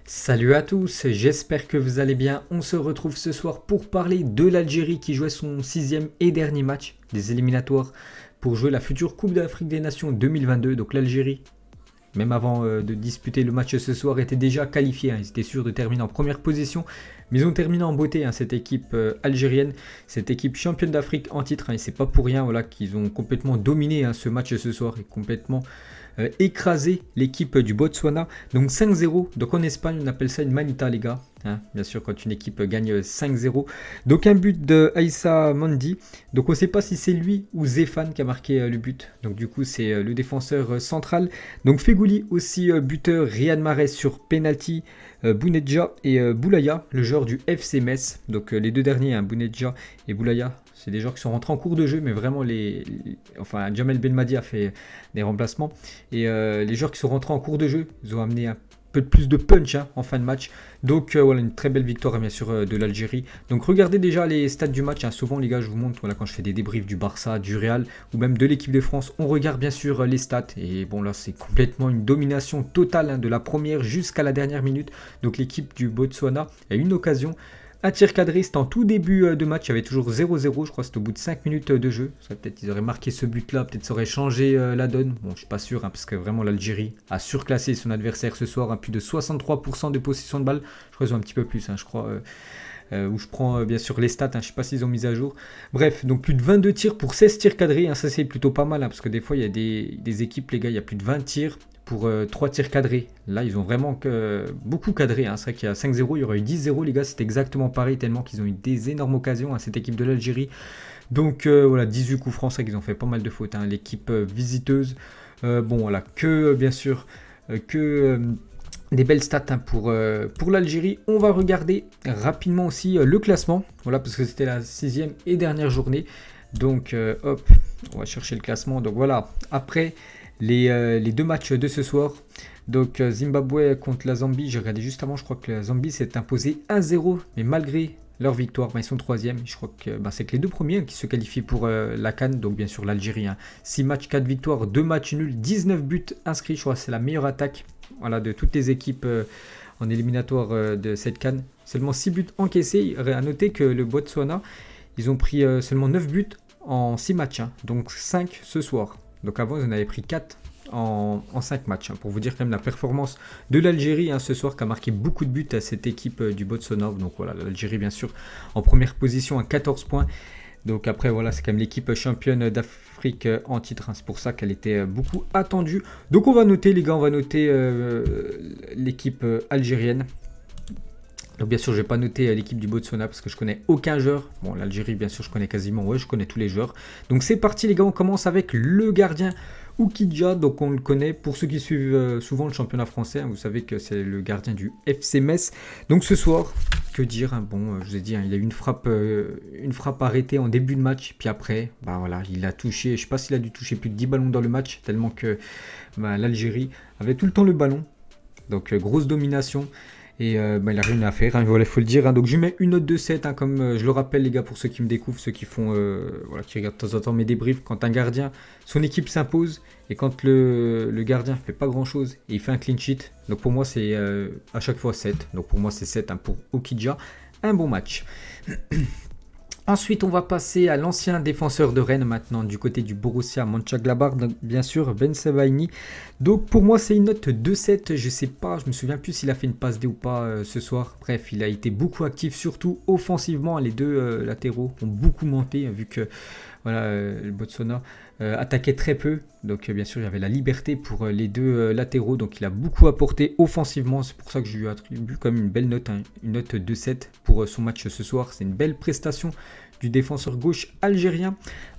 Salut à tous, j'espère que vous allez bien. On se retrouve ce soir pour parler de l'Algérie qui jouait son sixième et dernier match des éliminatoires pour jouer la future Coupe d'Afrique des Nations 2022. Donc l'Algérie, même avant de disputer le match ce soir, était déjà qualifiée. Ils étaient sûrs de terminer en première position, mais ils ont terminé en beauté, cette équipe algérienne, cette équipe championne d'Afrique en titre. Et c'est pas pour rien qu'ils ont complètement dominé ce match ce soir et complètement écrasé l'équipe du Botswana. Donc 5-0. Donc en Espagne, on appelle ça une manita, les gars. Bien sûr, quand une équipe gagne 5-0. Donc un but de Aïssa Mandi. Donc on ne sait pas si c'est lui ou Zéphane qui a marqué le but. Donc du coup, c'est le défenseur central. Donc Fegouli aussi buteur, Riyad Mahrez sur penalty, Bounedja et Boulaya, le joueur du FC Metz. Donc les deux derniers, Bounedja et Boulaya, c'est des joueurs qui sont rentrés en cours de jeu, mais vraiment enfin Jamel Belmadi a fait des remplacements. Et les joueurs qui sont rentrés en cours de jeu, ils ont amené un peu plus de punch en fin de match. Donc voilà, une très belle victoire bien sûr de l'Algérie. Donc regardez déjà les stats du match. Souvent les gars, je vous montre quand je fais des débriefs du Barça, du Real ou même de l'équipe de France, on regarde bien sûr les stats. Et bon là, c'est complètement une domination totale de la première jusqu'à la dernière minute. Donc l'équipe du Botswana a une occasion. Un tir cadré, c'était en tout début de match, il y avait toujours 0-0, je crois que c'était au bout de 5 minutes de jeu. Peut-être ils auraient marqué ce but-là, peut-être ça aurait changé la donne. Bon, je suis pas sûr, parce que vraiment l'Algérie a surclassé son adversaire ce soir, plus de 63% de possession de balle. Je crois qu'ils ont un petit peu plus, je crois, où je prends bien sûr les stats, je sais pas s'ils ont mis à jour. Bref, donc plus de 22 tirs pour 16 tirs cadrés, ça c'est plutôt pas mal, parce que des fois il y a des équipes, les gars, il y a plus de 20 tirs. Pour 3 tirs cadrés. Là, ils ont vraiment beaucoup cadré. C'est vrai qu'il y a 5-0, il y aurait eu 10-0, les gars. C'est exactement pareil, tellement qu'ils ont eu des énormes occasions, cette équipe de l'Algérie. Donc voilà, 18 coups francs, c'est vrai qu'ils ont fait pas mal de fautes. L'équipe visiteuse. Bon, voilà, bien sûr, des belles stats pour l'Algérie. On va regarder rapidement aussi le classement. Voilà, parce que c'était la 6e et dernière journée. Donc, hop, on va chercher le classement. Donc voilà, après les deux matchs de ce soir. Donc Zimbabwe contre la Zambie, j'ai regardé juste avant, je crois que la Zambie s'est imposée 1-0, mais malgré leur victoire, ils sont 3e. Je crois que c'est que les deux premiers qui se qualifient pour la CAN, donc bien sûr l'Algérie. 6 matchs, 4 victoires, 2 matchs nuls, 19 buts inscrits, je crois que c'est la meilleure attaque de toutes les équipes en éliminatoire de cette CAN. Seulement 6 buts encaissés. À noter que le Botswana, ils ont pris seulement 9 buts en 6 matchs, donc 5 ce soir. Donc avant, ils en avaient pris 4 en 5 matchs. Pour vous dire quand même la performance de l'Algérie ce soir, qui a marqué beaucoup de buts à cette équipe du Botswana. Donc voilà, l'Algérie bien sûr en première position à 14 points. Donc après voilà, c'est quand même l'équipe championne d'Afrique en titre. C'est pour ça qu'elle était beaucoup attendue. Donc on va noter les gars, on va noter l'équipe algérienne. Donc bien sûr, je ne vais pas noter l'équipe du Botswana parce que je connais aucun joueur. Bon, l'Algérie, bien sûr, je connais quasiment. Je connais tous les joueurs. Donc c'est parti les gars, on commence avec le gardien Oukidja. Donc on le connaît. Pour ceux qui suivent souvent le championnat français, vous savez que c'est le gardien du FC Metz. Donc ce soir, que dire bon, je vous ai dit, il a eu une frappe arrêtée en début de match. Puis après, voilà, il a touché, je ne sais pas s'il a dû toucher plus de 10 ballons dans le match. Tellement que l'Algérie avait tout le temps le ballon. Donc grosse domination. Et il n'a rien à faire, il faut le dire. Donc je lui mets une note de 7, comme je le rappelle les gars, pour ceux qui me découvrent, ceux qui font, qui regardent de temps en temps mes débriefs. Quand un gardien, son équipe s'impose, et quand le gardien fait pas grand chose, et il fait un clean sheet. Donc pour moi c'est à chaque fois 7. Donc pour moi c'est 7 pour Oukidja. Un bon match. Ensuite, on va passer à l'ancien défenseur de Rennes maintenant du côté du Borussia Mönchengladbach, donc bien sûr Ben Sebaini. Donc pour moi, c'est une note 2-7. Je sais pas, je me souviens plus s'il a fait une passe D ou pas ce soir. Bref, il a été beaucoup actif, surtout offensivement. Les deux latéraux ont beaucoup monté vu que le Botswana attaquait très peu. Donc bien sûr, il y avait la liberté pour les deux latéraux. Donc il a beaucoup apporté offensivement. C'est pour ça que je lui attribue comme une belle note, une note 2-7 pour son match ce soir. C'est une belle prestation du défenseur gauche algérien.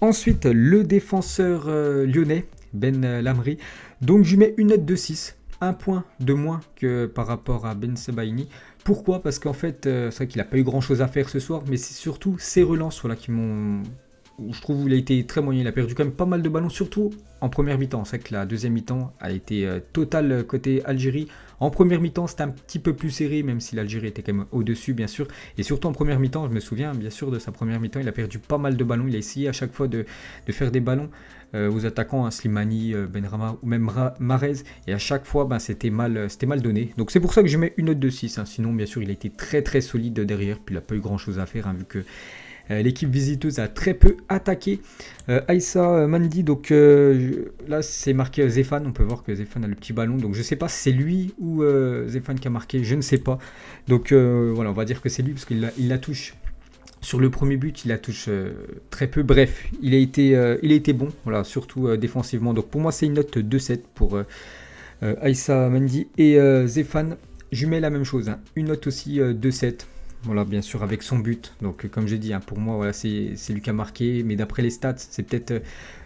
Ensuite, le défenseur lyonnais, Ben Lamri. Donc je lui mets une note de 6. Un point de moins que par rapport à Ben Sebaini. Pourquoi ? Parce qu'en fait, c'est vrai qu'il n'a pas eu grand chose à faire ce soir, mais c'est surtout ses relances qui m'ont je trouve qu'il a été très moyen. Il a perdu quand même pas mal de ballons, surtout en première mi-temps. C'est vrai que la deuxième mi-temps a été totale côté Algérie. En première mi-temps, c'était un petit peu plus serré, même si l'Algérie était quand même au-dessus, bien sûr. Et surtout en première mi-temps, je me souviens bien sûr de sa première mi-temps, il a perdu pas mal de ballons. Il a essayé à chaque fois de faire des ballons aux attaquants, hein, Slimani, Benrahma ou même Mahrez. Et à chaque fois, c'était mal donné. Donc c'est pour ça que je mets une note de 6. Hein. Sinon, bien sûr, il a été très très solide derrière. Puis il n'a pas eu grand-chose à faire, hein, vu que l'équipe visiteuse a très peu attaqué. Aïssa Mandi, donc là c'est marqué Zéphane, on peut voir que Zéphane a le petit ballon, donc je sais pas si c'est lui ou Zéphane qui a marqué, je ne sais pas. Donc voilà, on va dire que c'est lui parce qu'il la touche. Sur le premier but, il la touche très peu. Bref, il a été bon, voilà, surtout défensivement. Donc pour moi, c'est une note 2,7 pour Aïssa Mandi et Zéphane. Je mets la même chose, hein, une note aussi 2,7. Voilà, bien sûr, avec son but. Donc, comme j'ai dit, hein, pour moi, voilà, c'est lui qui a marqué. Mais d'après les stats, c'est peut-être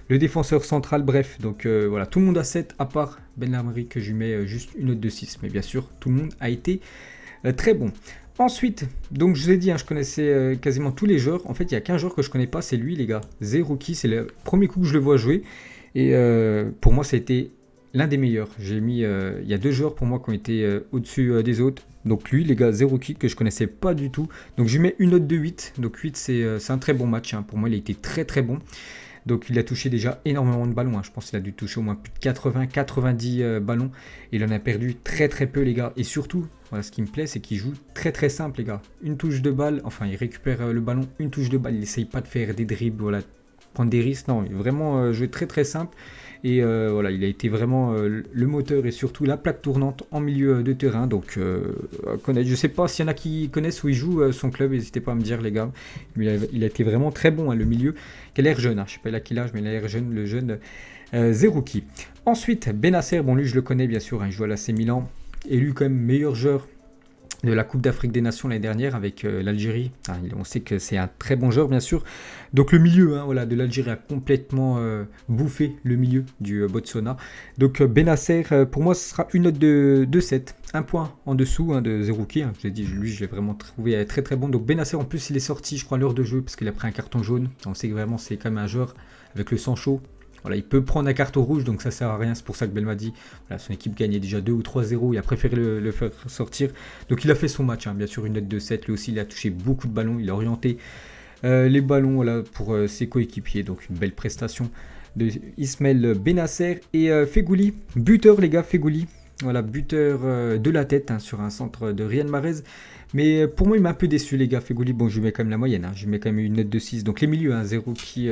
le défenseur central. Bref, donc voilà, tout le monde a 7, à part Ben Lamri, que je lui mets juste une note de 6. Mais bien sûr, tout le monde a été très bon. Ensuite, donc je vous ai dit, hein, je connaissais quasiment tous les joueurs. En fait, il n'y a qu'un joueur que je ne connais pas, c'est lui, les gars. Zerouki, c'est le premier coup que je le vois jouer. Et pour moi, ça a été l'un des meilleurs. J'ai mis, il y a 2 joueurs pour moi qui ont été au-dessus des autres. Donc lui, les gars, Zerouki, que je connaissais pas du tout. Donc je lui mets une note de 8. Donc 8, c'est un très bon match. Hein. Pour moi, il a été très très bon. Donc il a touché déjà énormément de ballons. Hein. Je pense qu'il a dû toucher au moins plus de 80-90 ballons. Il en a perdu très très peu, les gars. Et surtout, voilà, ce qui me plaît, c'est qu'il joue très très simple, les gars. Une touche de balle, enfin il récupère le ballon, une touche de balle. Il n'essaye pas de faire des dribbles, voilà, prendre des risques. Non, il a vraiment joué très très simple. Et voilà, il a été vraiment le moteur et surtout la plaque tournante en milieu de terrain. Donc, je ne sais pas s'il y en a qui connaissent où il joue son club. N'hésitez pas à me dire, les gars. Il a été vraiment très bon, hein, le milieu. Qui a l'air jeune. Hein, je ne sais pas quel âge, mais il a l'air jeune, le jeune Zerouki. Ensuite, Benasser. Bon, lui, je le connais, bien sûr. Hein, il joue à l'AC Milan. Élu quand même meilleur joueur de la Coupe d'Afrique des Nations l'année dernière avec l'Algérie. On sait que c'est un très bon joueur, bien sûr. Donc le milieu, hein, voilà, de l'Algérie a complètement bouffé le milieu du Botswana. Donc Benasser, pour moi, ce sera une note de 7. Un point en dessous, hein, de Zerouki. Hein. Je l'ai dit, lui, je l'ai vraiment trouvé très très bon. Donc Benasser, en plus, il est sorti, je crois, à l'heure de jeu parce qu'il a pris un carton jaune. On sait que vraiment, c'est quand même un joueur avec le sang chaud. Voilà, il peut prendre un carton rouge, donc ça sert à rien. C'est pour ça que Belmadi, voilà, son équipe gagnait déjà 2 ou 3-0. Il a préféré le faire sortir. Donc il a fait son match, hein, bien sûr, une note de 7. Lui aussi, il a touché beaucoup de ballons. Il a orienté les ballons, voilà, pour ses coéquipiers. Donc une belle prestation de Ismaël Benasser. Et Fegouli, buteur, les gars, Fegouli. Voilà, buteur de la tête, hein, sur un centre de Riyad Mahrez. Mais pour moi, il m'a un peu déçu, les gars. Fegouli, bon, je lui mets quand même la moyenne. Hein. Je lui mets quand même une note de 6. Donc les milieux, hein, Zerouki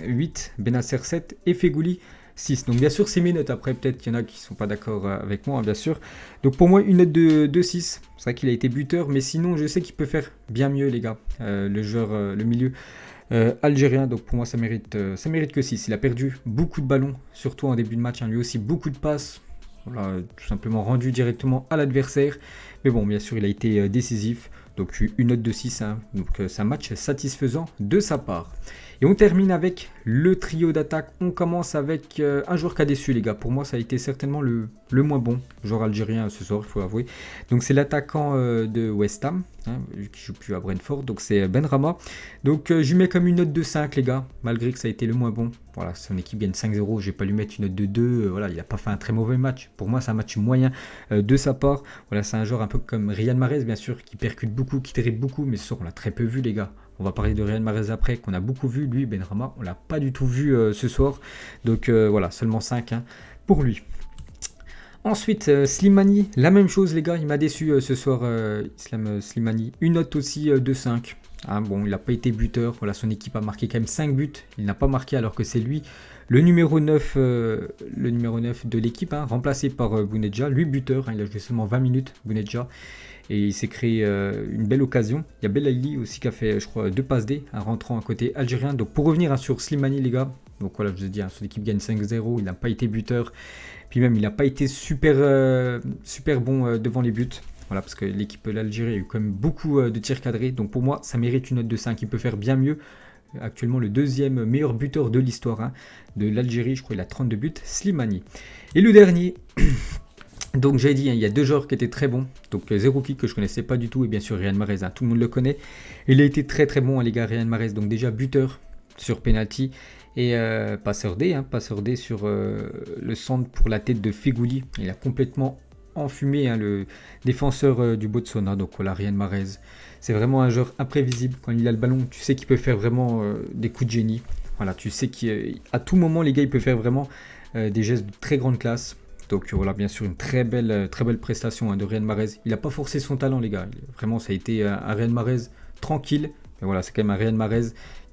8, Benasser 7 et Fegouli 6. Donc bien sûr, c'est mes notes. Après, peut-être qu'il y en a qui ne sont pas d'accord avec moi, hein, bien sûr. Donc pour moi, une note de 6. C'est vrai qu'il a été buteur. Mais sinon, je sais qu'il peut faire bien mieux, les gars. Le joueur, le milieu algérien. Donc pour moi, ça mérite que 6. Il a perdu beaucoup de ballons, surtout en début de match. Hein. Lui aussi, beaucoup de passes. Voilà, tout simplement rendu directement à l'adversaire. Mais bon, bien sûr, il a été décisif. Donc une note de 6. Hein. Donc c'est un match satisfaisant de sa part. Et on termine avec le trio d'attaque. On commence avec un joueur qui a déçu, les gars. Pour moi, ça a été certainement le moins bon joueur algérien ce soir, il faut avouer. Donc c'est l'attaquant de West Ham, hein, qui joue plus à Brentford. Donc c'est Benrahma. Donc je lui mets comme une note de 5, les gars, malgré que ça a été le moins bon. Voilà, son équipe gagne 5-0. Je vais pas lui mettre une note de 2. Voilà, il n'a pas fait un très mauvais match. Pour moi, c'est un match moyen de sa part. Voilà, c'est un joueur un peu comme Riyad Mahrez, bien sûr, qui percute beaucoup, qui dribble beaucoup. Mais ce soir, on l'a très peu vu, les gars. On va parler de Riyad Mahrez après, qu'on a beaucoup vu. Lui, Benrahma, on l'a pas du tout vu ce soir. Donc voilà, seulement 5, hein, pour lui. Ensuite, Slimani, la même chose, les gars. Il m'a déçu ce soir, Islam Slimani. Une note aussi de 5. Hein, bon, il n'a pas été buteur. Voilà, son équipe a marqué quand même 5 buts. Il n'a pas marqué alors que c'est lui le numéro 9 de l'équipe, hein, remplacé par Bounedjah. Lui, buteur. Hein, il a joué seulement 20 minutes, Bounedjah. Et il s'est créé une belle occasion. Il y a Belaïli aussi qui a fait, je crois, 2 passes D, un rentrant à côté algérien. Donc pour revenir, hein, sur Slimani, les gars. Donc voilà, je vous ai dit, hein, son équipe gagne 5-0. Il n'a pas été buteur. Puis même, il n'a pas été super bon devant les buts. Voilà, parce que l'équipe de l'Algérie a eu quand même beaucoup de tirs cadrés. Donc pour moi, ça mérite une note de 5. Il peut faire bien mieux. Actuellement, le deuxième meilleur buteur de l'histoire, hein, de l'Algérie. Je crois qu'il a 32 buts, Slimani. Et le dernier... Donc j'ai dit, hein, il y a 2 joueurs qui étaient très bons. Donc Zerouki que je connaissais pas du tout et bien sûr Riyad Mahrez, hein, tout le monde le connaît. Il a été très très bon, hein, les gars, Riyad Mahrez. Donc déjà buteur sur penalty. Et passeur D, passeur D sur le centre pour la tête de Feghouli. Il a complètement enfumé le défenseur du Botswana, donc voilà, Riyad Mahrez. C'est vraiment un joueur imprévisible. Quand il a le ballon, tu sais qu'il peut faire vraiment des coups de génie. Voilà, tu sais qu'à tout moment, les gars, il peut faire vraiment des gestes de très grande classe. Donc voilà, bien sûr, une très belle prestation de Riyad Mahrez. Il n'a pas forcé son talent, les gars. Vraiment, ça a été un Riyad Mahrez tranquille. Mais voilà, c'est quand même un Riyad Mahrez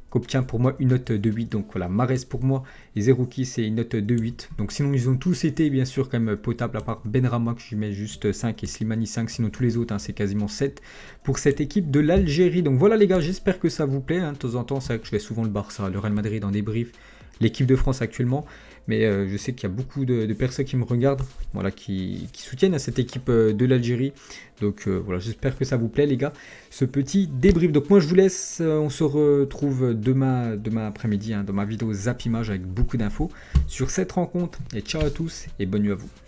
qu'obtient pour moi une note de 8. Donc voilà, Mahrez pour moi et Zerouki, c'est une note de 8. Donc sinon, ils ont tous été, bien sûr, quand même potables, à part Benrahma, que je mets juste 5 et Slimani 5. Sinon, tous les autres, c'est quasiment 7 pour cette équipe de l'Algérie. Donc voilà, les gars, j'espère que ça vous plaît. De temps en temps, c'est vrai que je fais souvent le Barça, le Real Madrid en débrief, l'équipe de France actuellement. Mais je sais qu'il y a beaucoup de personnes qui me regardent, voilà, qui soutiennent à cette équipe de l'Algérie. Donc voilà, j'espère que ça vous plaît, les gars, ce petit débrief. Donc moi je vous laisse, on se retrouve demain après-midi dans ma vidéo Zap Image avec beaucoup d'infos sur cette rencontre. Et ciao à tous et bonne nuit à vous.